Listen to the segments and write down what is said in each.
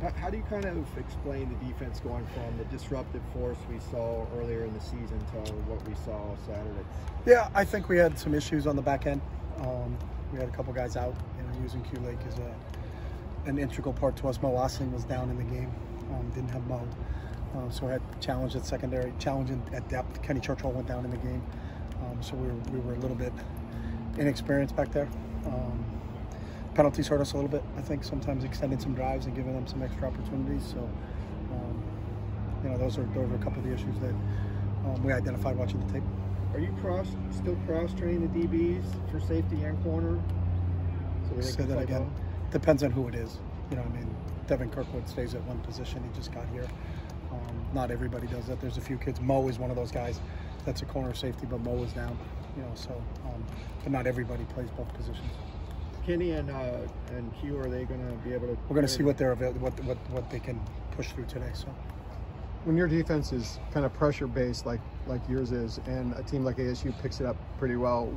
How do you kind of explain the defense going from the disruptive force we saw earlier in the season to what we saw Saturday? Yeah, I think we had some issues on the back end. We had a couple guys out, using Q-Lake as an integral part to us. Mo Osling was down in the game, didn't have Mo. So we had challenge at secondary, challenge at depth. Kenny Churchill went down in the game. So we were a little bit inexperienced back there. Penalties hurt us a little bit, I think, sometimes extending some drives and giving them some extra opportunities. So, those are a couple of the issues that we identified watching the tape. Are you still cross-training the DBs for safety and corner? So Say that again. Depends on who it is. Devin Kirkwood stays at one position. He just got here. Not everybody does that. There's a few kids. Mo is one of those guys that's a corner safety, but Mo is down. But not everybody plays both positions. Kenny and Hugh, are they going to be able to? We're going to see what they're what they can push through today. So, when your defense is kind of pressure based like yours is, and a team like ASU picks it up pretty well,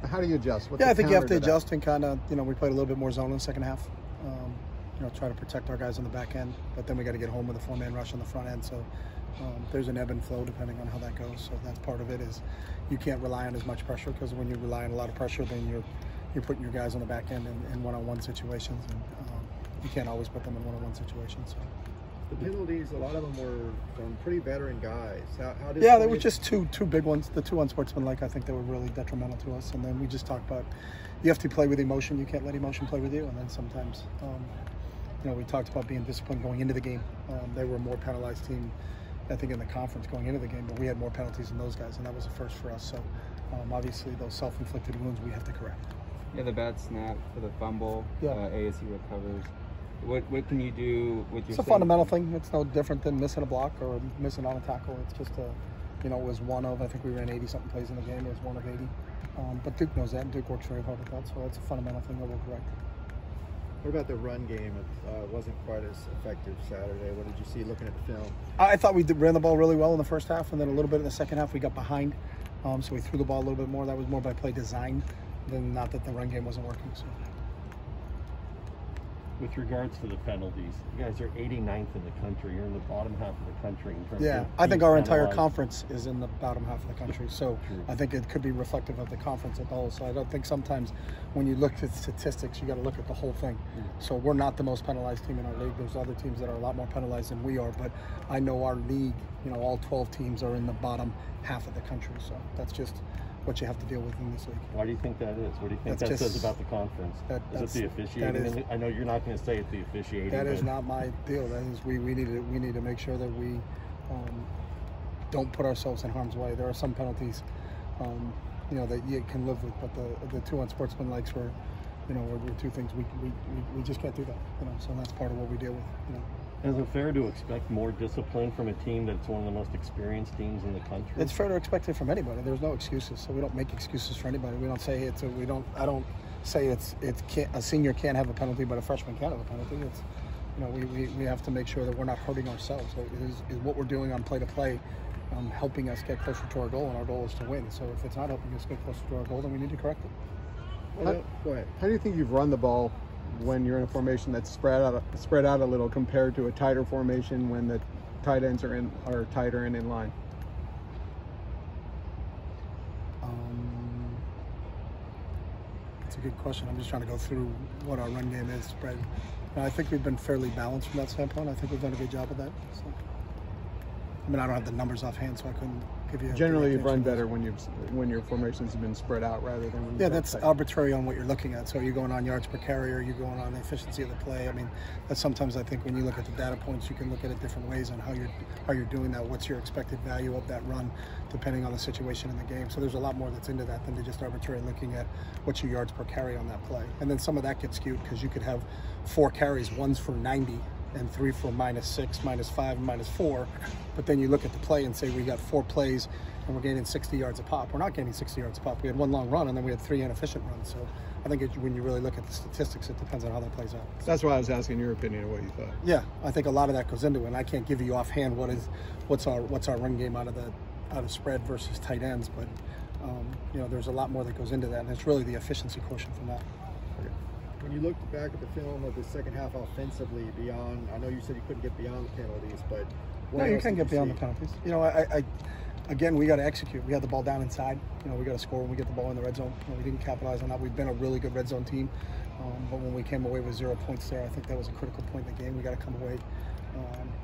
how do you adjust? I think you have to adjust and kind of we played a little bit more zone in the second half. Try to protect our guys on the back end, but then we got to get home with a 4-man rush on the front end. So there's an ebb and flow depending on how that goes. So that's part of it. Is you can't rely on as much pressure, because when you rely on a lot of pressure, then you're putting your guys on the back end in one-on-one situations, and you can't always put them in one-on-one situations. So. The penalties, a lot of them were from pretty veteran guys. They were just two big ones. The two unsportsmanlike, I think, that were really detrimental to us. And then we just talked about you have to play with emotion. You can't let emotion play with you. And then sometimes, we talked about being disciplined going into the game. They were a more penalized team, I think, in the conference going into the game, but we had more penalties than those guys, and that was a first for us. So obviously those self-inflicted wounds we have to correct. Yeah, the bad snap for the fumble. Yeah. ASU recovers. What can you do with your? It's a fundamental thing. It's no different than missing a block or missing on a tackle. It's just it was one of, I think we ran 80-something plays in the game. It was one of 80. But Duke knows that, and Duke works very hard at that. So it's a fundamental thing that we'll correct. What about the run game? It wasn't quite as effective Saturday. What did you see looking at the film? I thought we ran the ball really well in the first half, and then a little bit in the second half we got behind. So we threw the ball a little bit more. That was more by play design than not that the run game wasn't working. So. With regards to the penalties, you guys are 89th in the country. You're in the bottom half of the country in terms of I think our entire conference is in the bottom half of the country. So True. I think it could be reflective of the conference as a whole. So I don't think sometimes when you look at statistics, you got to look at the whole thing. So we're not the most penalized team in our league. There's other teams that are a lot more penalized than we are. But I know our league, all 12 teams are in the bottom half of the country. So that's just what you have to deal with in this league. Why do you think that is? What do you think that says about the conference? Is it the officiating? I know you're not going to say it's the officiating. That is not my deal. That is we need to make sure that we don't put ourselves in harm's way. There are some penalties, that you can live with, but the two unsportsmanlikes were, were two things we just can't do that. So that's part of what we deal with. Is it fair to expect more discipline from a team that's one of the most experienced teams in the country? It's fair to expect it from anybody. There's no excuses, so we don't make excuses for anybody. We don't say I don't say a senior can't have a penalty, but a freshman can't have a penalty. It's we have to make sure that we're not hurting ourselves. So is what we're doing on play to play helping us get closer to our goal, and our goal is to win. So if it's not helping us get closer to our goal, then we need to correct it. Go ahead. How do you think you've run the ball when you're in a formation that's spread out a little compared to a tighter formation when the tight ends are tighter and in line? That's a good question. I'm just trying to go through what our run game is spread. I think we've been fairly balanced from that standpoint. I think we've done a good job of that. So. I don't have the numbers offhand, so I couldn't give you. Generally, you've run better when your formations have been spread out rather than when. Yeah, that's arbitrary on what you're looking at. So you're going on yards per carry, or you're going on the efficiency of the play. That's sometimes I think when you look at the data points, you can look at it different ways on how you're doing that. What's your expected value of that run, depending on the situation in the game. So there's a lot more that's into that than to just arbitrary looking at what's your yards per carry on that play. And then some of that gets skewed because you could have 4 carries, one's for 90. And 3 for -6, -5, and -4. But then you look at the play and say we got 4 plays and we're gaining 60 yards a pop. We're not gaining 60 yards a pop. We had 1 long run and then we had 3 inefficient runs. So I think when you really look at the statistics, it depends on how that plays out. That's why I was asking your opinion of what you thought. Yeah, I think a lot of that goes into it. And I can't give you offhand what's our run game out of spread versus tight ends, but there's a lot more that goes into that, and it's really the efficiency quotient from that. Okay. When you looked back at the film of the second half offensively, beyond, I know you said you couldn't get beyond the penalties, but no, you can get beyond the penalties. You know, again, we got to execute. We had the ball down inside. You know, we got to score when we get the ball in the red zone. You know, we didn't capitalize on that. We've been a really good red zone team, but when we came away with 0 points there, I think that was a critical point in the game. We got to come away.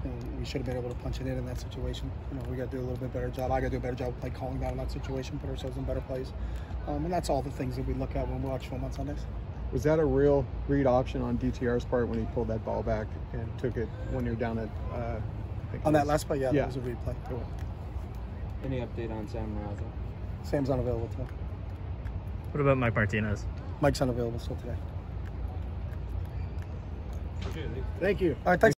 You know, we should have been able to punch it in that situation. You know, we got to do a little bit better job. I got to do a better job of play calling down in that situation, put ourselves in better plays, and that's all the things that we look at when we watch film on Sundays. Was that a real read option on DTR's part when he pulled that ball back and took it when you're down at? On that last play, yeah, that was a read play. Cool. Any update on Sam Raza? Sam's unavailable today. What about Mike Martinez? Mike's unavailable still today. Thank you. All right, thanks.